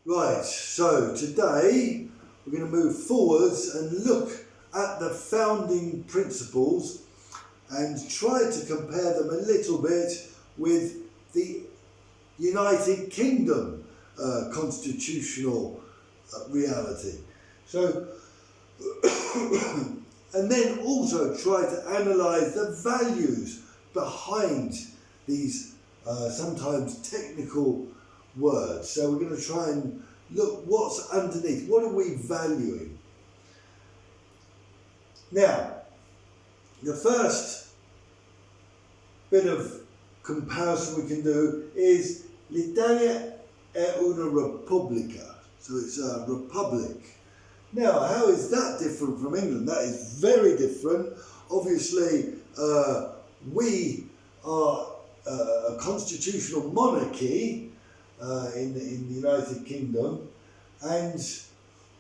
Right, so today we're going to move forwards and look at the founding principles and try to compare them a little bit with the United Kingdom constitutional reality. So, and then also try to analyse the values behind these sometimes technical words. So we're going to try and look what's underneath. What are we valuing? Now, the first bit of comparison we can do is l'Italia è una repubblica. So it's a republic. Now, how is that different from England? That is very different. Obviously, we are a constitutional monarchy in the United Kingdom, and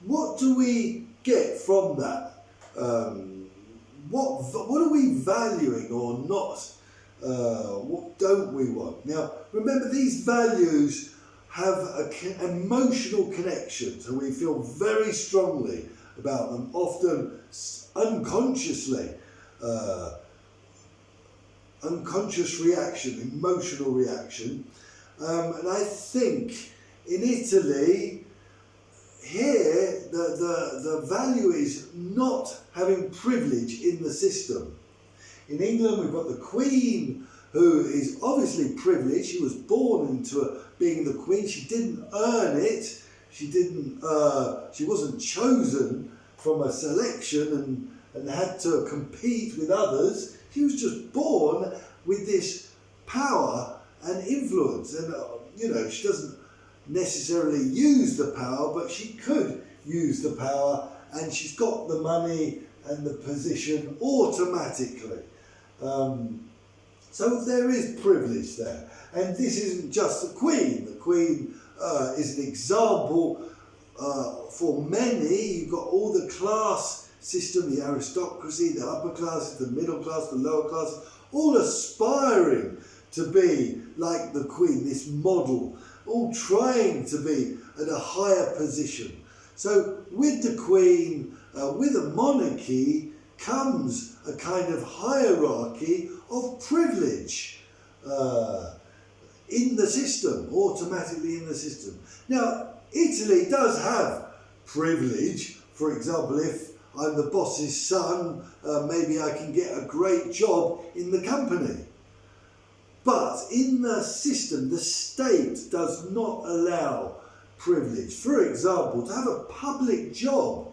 what do we get from that? What are we valuing or not? What don't we want? Now, remember, these values have an emotional connection, so we feel very strongly about them, often unconsciously. Unconscious reaction, emotional reaction. And I think in Italy, here the value is not having privilege in the system. In England, we've got the Queen, who is obviously privileged. She was born into being the Queen. She didn't earn it. She wasn't chosen from a selection and had to compete with others. She was just born with this power and influence. And, she doesn't necessarily use the power, but she could use the power, and she's got the money and the position automatically. So there is privilege there. And this isn't just the Queen. The Queen is an example for many. You've got all the class system, the aristocracy, the upper classes, the middle class, the lower classes, all aspiring to be like the Queen, this model, all trying to be at a higher position. So with the Queen, with a monarchy, comes a kind of hierarchy of privilege in the system, automatically in the system. Now, Italy does have privilege. For example, if I'm the boss's son, maybe I can get a great job in the company. But in the system, the state does not allow privilege. For example, to have a public job,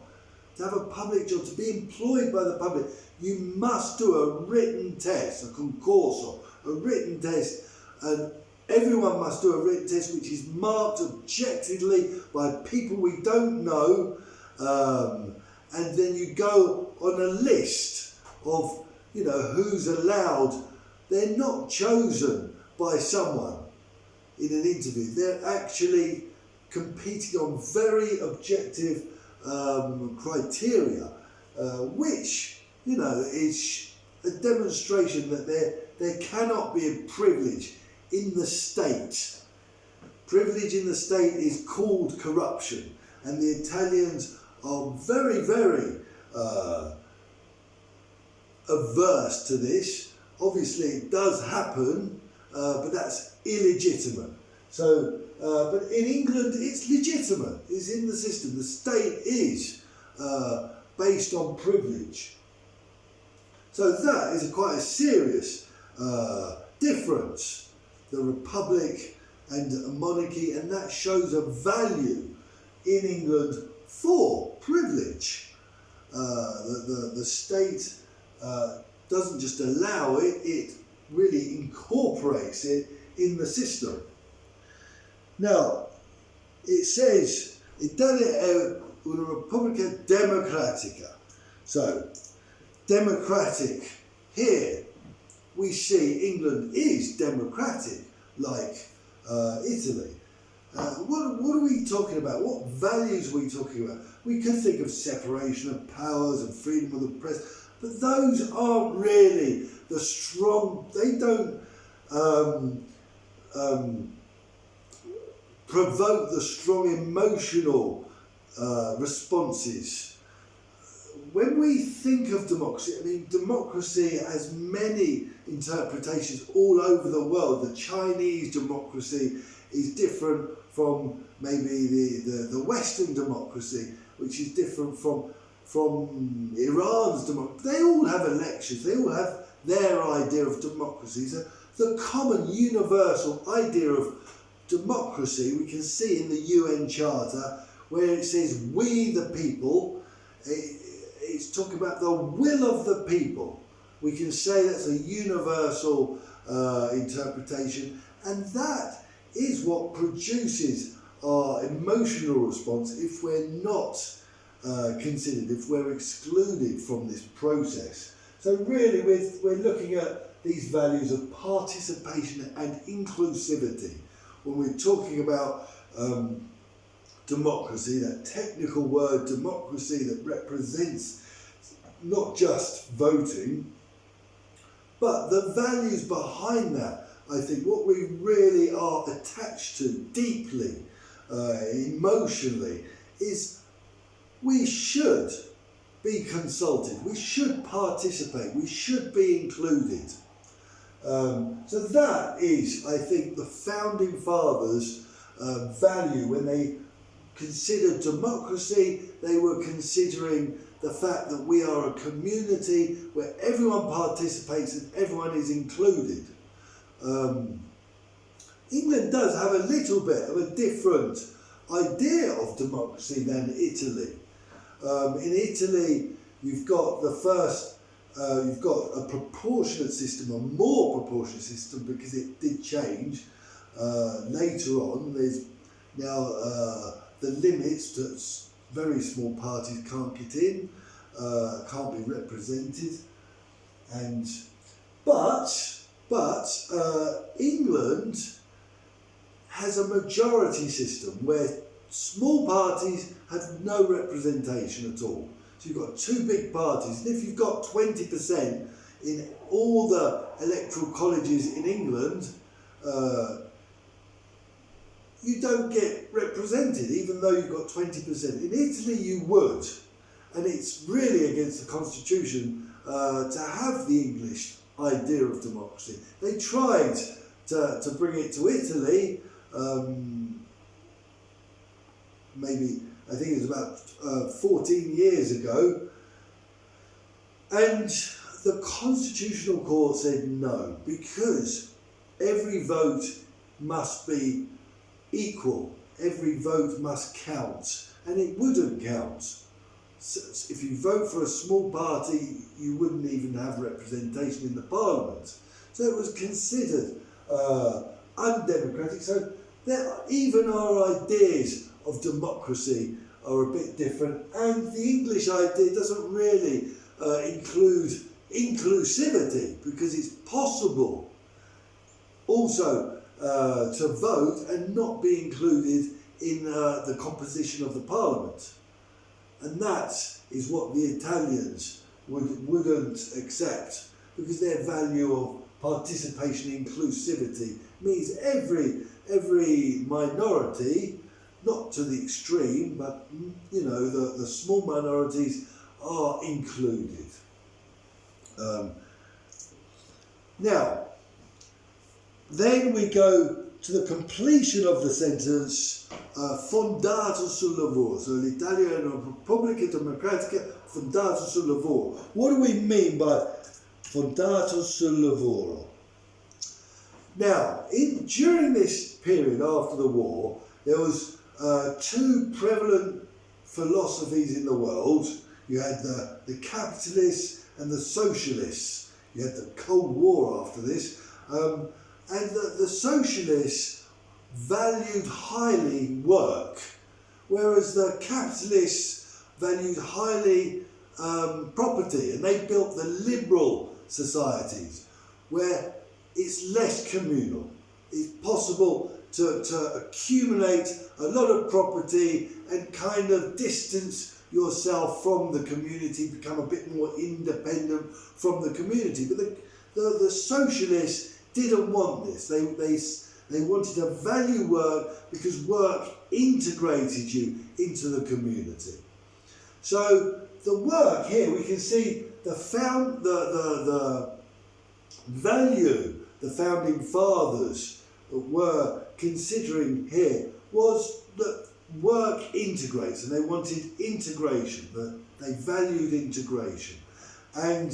to be employed by the public, you must do a written test, a concorso, a written test, and everyone must do a written test which is marked objectively by people we don't know, and then you go on a list of who's allowed. They're not chosen by someone in an interview. They're actually competing on very objective criteria, which is a demonstration that there cannot be a privilege in the state. Privilege in the state is called corruption, and the Italians are very, very averse to this. Obviously, it does happen, but that's illegitimate. So, but in England, it's legitimate. It's in the system. The state is based on privilege. So that is quite a serious difference. The republic and a monarchy, and that shows a value in England for privilege. The state doesn't just allow it, it really incorporates it in the system. Now, it says, Italia è una repubblica democratica. So, democratic. Here, we see England is democratic, like Italy. What are we talking about? What values are we talking about? We could think of separation of powers and freedom of the press, but those aren't really the strong. They don't provoke the strong emotional responses. When we think of democracy, I mean, democracy has many interpretations all over the world. The Chinese democracy is different from maybe the Western democracy, which is different from Iran's democracy. They all have elections, they all have their idea of democracy. So the common universal idea of democracy we can see in the UN Charter, where it says we the people. It's talking about the will of the people. We can say that's a universal interpretation, and that is what produces our emotional response if we're not considered, if we're excluded from this process. So really we're looking at these values of participation and inclusivity when we're talking about democracy, that technical word democracy that represents not just voting, but the values behind that. I think what we really are attached to deeply, emotionally, is we should be consulted, we should participate, we should be included. So that is, I think, the founding fathers' value. When they considered democracy, they were considering the fact that we are a community where everyone participates and everyone is included. England does have a little bit of a different idea of democracy than Italy. In Italy, you've got you've got a proportionate system, a more proportionate system, because it did change later on. There's now the limits that very small parties can't get in, can't be represented, but England has a majority system where small parties have no representation at all. So you've got two big parties, and if you've got 20% in all the electoral colleges in England, you don't get represented, even though you've got 20%. In Italy you would, and it's really against the constitution to have the English idea of democracy. They tried to bring it to Italy, maybe, I think it was about 14 years ago, and the Constitutional Court said no, because every vote must be equal, every vote must count, and it wouldn't count. So if you vote for a small party, you wouldn't even have representation in the parliament. So it was considered undemocratic. So even our ideas of democracy are a bit different, and the English idea doesn't really include inclusivity, because it's possible also to vote and not be included in the composition of the parliament. And that is what the Italians wouldn't accept, because their value of participation, inclusivity, means every minority, not to the extreme, but the small minorities are included. Now, then we go to the completion of the sentence, fondato sul lavoro. So l'Italia è una Repubblica Democratica fondata sul lavoro. What do we mean by fondato sul lavoro? Now, during this period after the war, there was two prevalent philosophies in the world. You had the capitalists and the socialists. You had the Cold War after this. And the socialists valued highly work, whereas the capitalists valued highly property, and they built the liberal societies, where it's less communal. It's possible to accumulate a lot of property and kind of distance yourself from the community, become a bit more independent from the community. But the socialists didn't want this. They wanted to value work because work integrated you into the community. So the work here, we can see the value the founding fathers were considering here was that work integrates, and they wanted integration, that they valued integration. And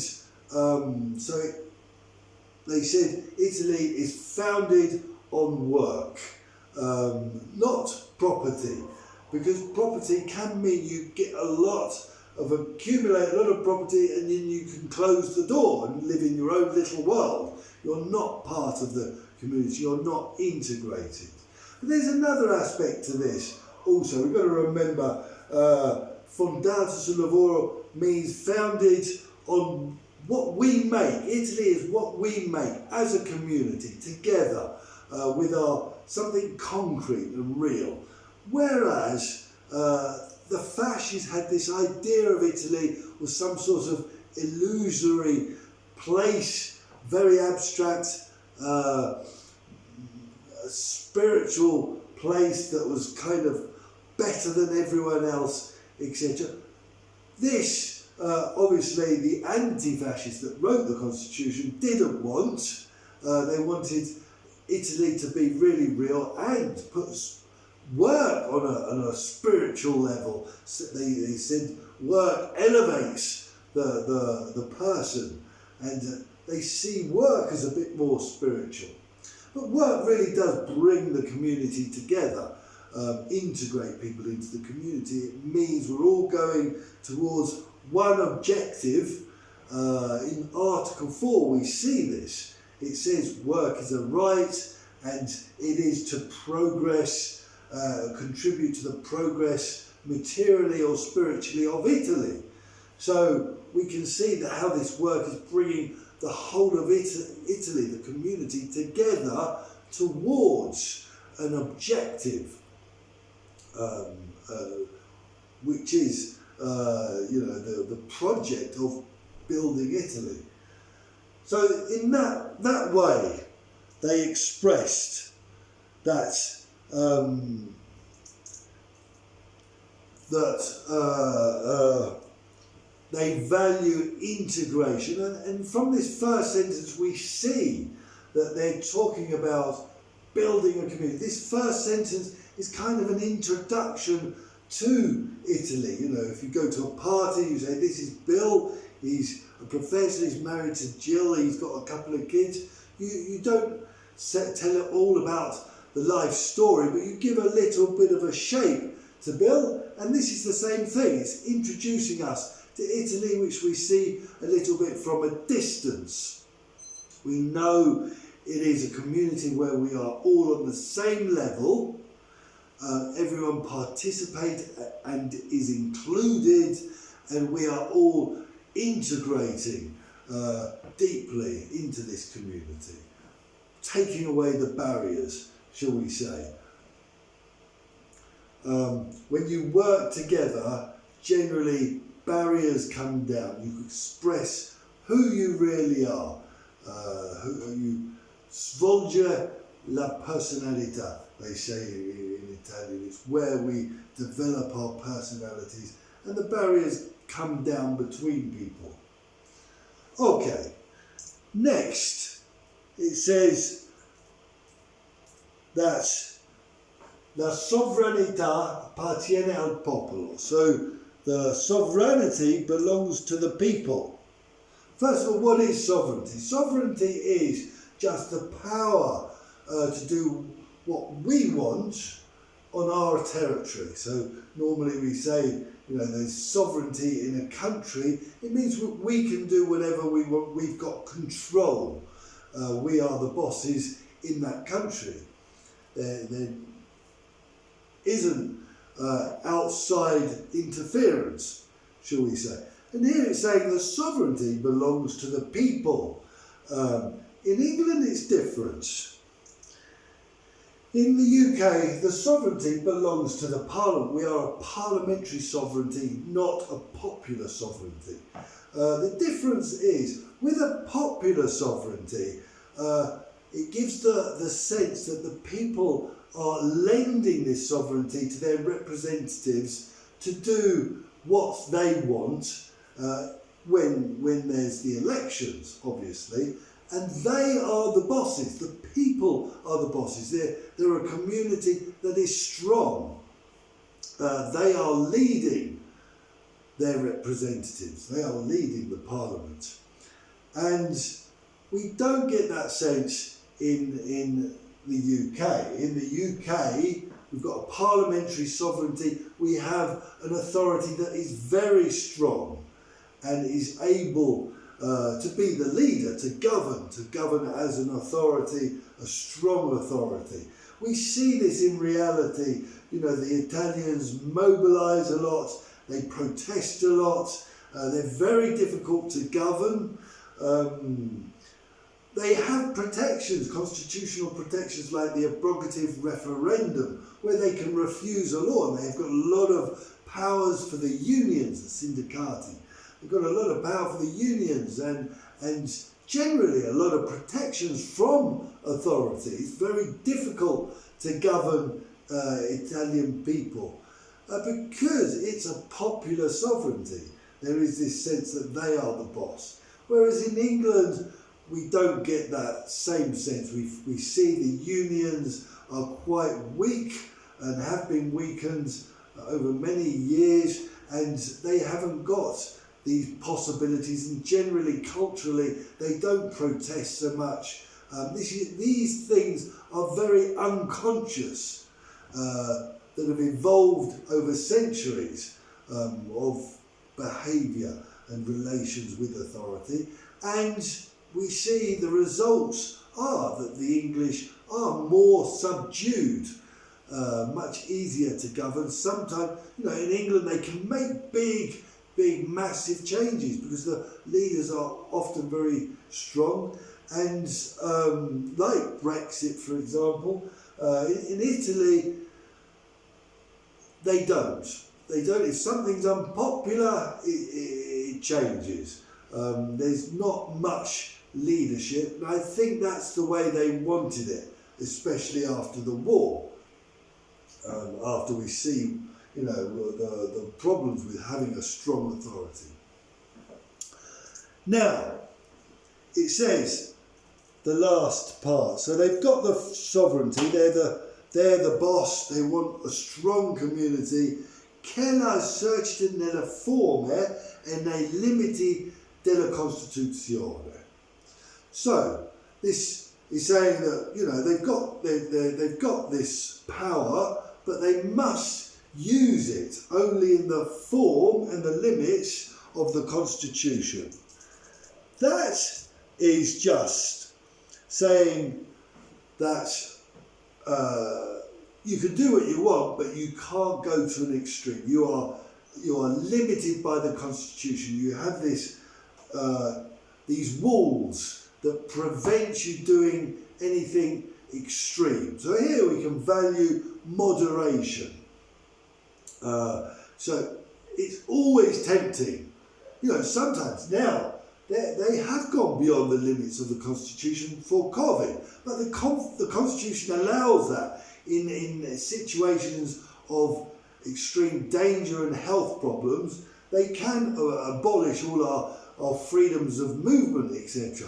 they said Italy is founded on work, not property, because property can mean you get accumulate a lot of property, and then you can close the door and live in your own little world. You're not part of the community, you're not integrated. But there's another aspect to this also. We've got to remember fondato sul lavoro means founded on what we make. Italy is what we make as a community together with something concrete and real. Whereas the fascists had this idea of Italy was some sort of illusory place, very abstract, spiritual place that was kind of better than everyone else, etc. This, obviously, the anti-fascists that wrote the constitution didn't want. They wanted Italy to be really real and put work on a spiritual level. So they said work elevates the person, and they see work as a bit more spiritual. But work really does bring the community together, integrate people into the community. It means we're all going towards one objective. In Article 4 we see this. It says work is a right, and it is to progress, contribute to the progress materially or spiritually of Italy. So we can see that how this work is bringing the whole of Italy, the community, together towards an objective, which is the project of building Italy. So in that way, they expressed that they value integration, and from this first sentence we see that they're talking about building a community. This first sentence is kind of an introduction to Italy. You know, if you go to a party, you say, this is Bill, he's a professor, he's married to Jill, he's got a couple of kids. You don't tell it all about the life story, but you give a little bit of a shape to Bill, and this is the same thing. It's introducing us to Italy, which we see a little bit from a distance. We know it is a community where we are all on the same level. Everyone participates and is included, and we are all integrating deeply into this community, taking away the barriers, shall we say. When you work together, generally barriers come down. You express who you really are. You svolge la personalità, they say in Italian. It's where we develop our personalities, and the barriers come down between people. Okay, next it says that la sovranità appartiene al popolo. So the sovereignty belongs to the people. First of all, what is sovereignty? Sovereignty is just the power to do what we want on our territory. So normally we say, there's sovereignty in a country. It means we can do whatever we want. We've got control. We are the bosses in that country. There isn't outside interference, shall we say. And here it's saying the sovereignty belongs to the people. In England it's different. In the UK, the sovereignty belongs to the Parliament. We are a parliamentary sovereignty, not a popular sovereignty. The difference is, with a popular sovereignty, it gives the sense that the people are lending this sovereignty to their representatives to do what they want when there's the elections, obviously. And they are the bosses, the people are the bosses. They're a community that is strong. They are leading their representatives, they are leading the parliament. And we don't get that sense in the UK. In the UK, we've got a parliamentary sovereignty. We have an authority that is very strong and is able to be the leader, to govern as an authority, a strong authority. We see this in reality. You know, the Italians mobilise a lot, they protest a lot, they're very difficult to govern. They have protections, constitutional protections like the abrogative referendum, where they can refuse a law, and they've got a lot of powers for the unions, the syndicati. They've got a lot of power for the unions and generally a lot of protections from authority. It's very difficult to govern Italian people because it's a popular sovereignty. There is this sense that they are the boss. Whereas in England, we don't get that same sense. We see the unions are quite weak and have been weakened over many years, and they haven't got these possibilities, and generally, culturally, they don't protest so much. These things are very unconscious, that have evolved over centuries of behaviour and relations with authority, and we see the results are that the English are more subdued, much easier to govern. Sometimes, in England they can make big, massive changes because the leaders are often very strong. And like Brexit, for example, in Italy, they don't. If something's unpopular, it changes. There's not much leadership, and I think that's the way they wanted it, especially after the war. After we see, the problems with having a strong authority. Now, it says the last part. So they've got the sovereignty. They're the boss. They want a strong community. Che la società nella forma e nei limiti della Costituzione. So this is saying that they've got this power, but they must use it only in the form and the limits of the Constitution. That is just saying that you can do what you want, but you can't go to an extreme. You are limited by the Constitution. You have these walls that prevent you doing anything extreme. So here we can value moderation. So it's always tempting. Sometimes now they have gone beyond the limits of the Constitution for COVID, but the Constitution allows that in situations of extreme danger and health problems. They can abolish all our freedoms of movement, etc.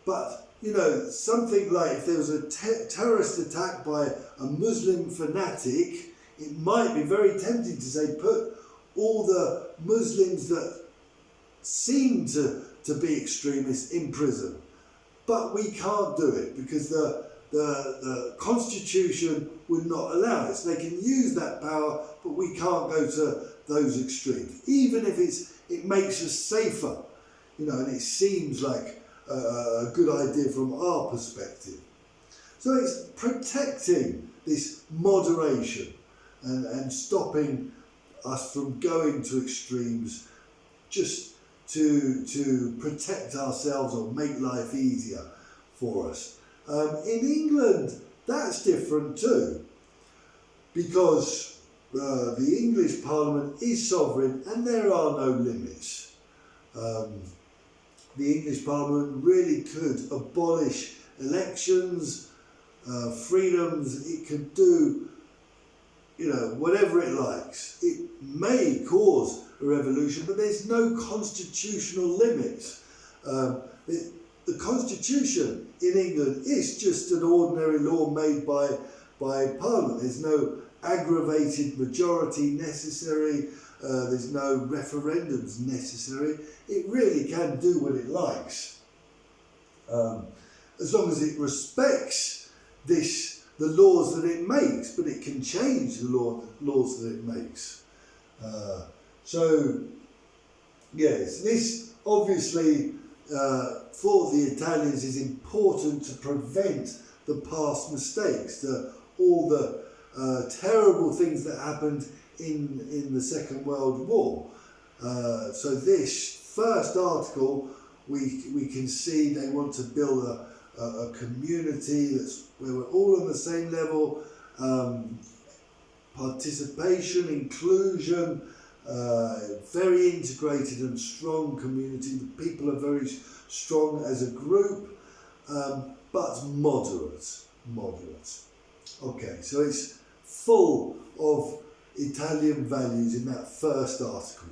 But, something like if there was a terrorist attack by a Muslim fanatic, it might be very tempting to say, put all the Muslims that seem to be extremists in prison. But we can't do it because the Constitution would not allow it. So they can use that power, but we can't go to those extremes. Even if it makes us safer, and it seems like a good idea from our perspective. So it's protecting this moderation and stopping us from going to extremes just to protect ourselves or make life easier for us. In England, that's different too, because the English Parliament is sovereign and there are no limits. The English Parliament really could abolish elections, freedoms. It can do, whatever it likes. It may cause a revolution, but there's no constitutional limits. The constitution in England is just an ordinary law made by Parliament. There's no aggravated majority necessary. There's no referendums necessary. It really can do what it likes, as long as it respects the laws that it makes. But it can change the laws that it makes. So yes, this obviously for the Italians is important to prevent the past mistakes, all the terrible things that happened in the Second World War. So this first article, we can see they want to build a community where we're all on the same level, participation, inclusion, very integrated and strong community. The people are very strong as a group, but moderate. Okay, so it's full of Italian values in that first article.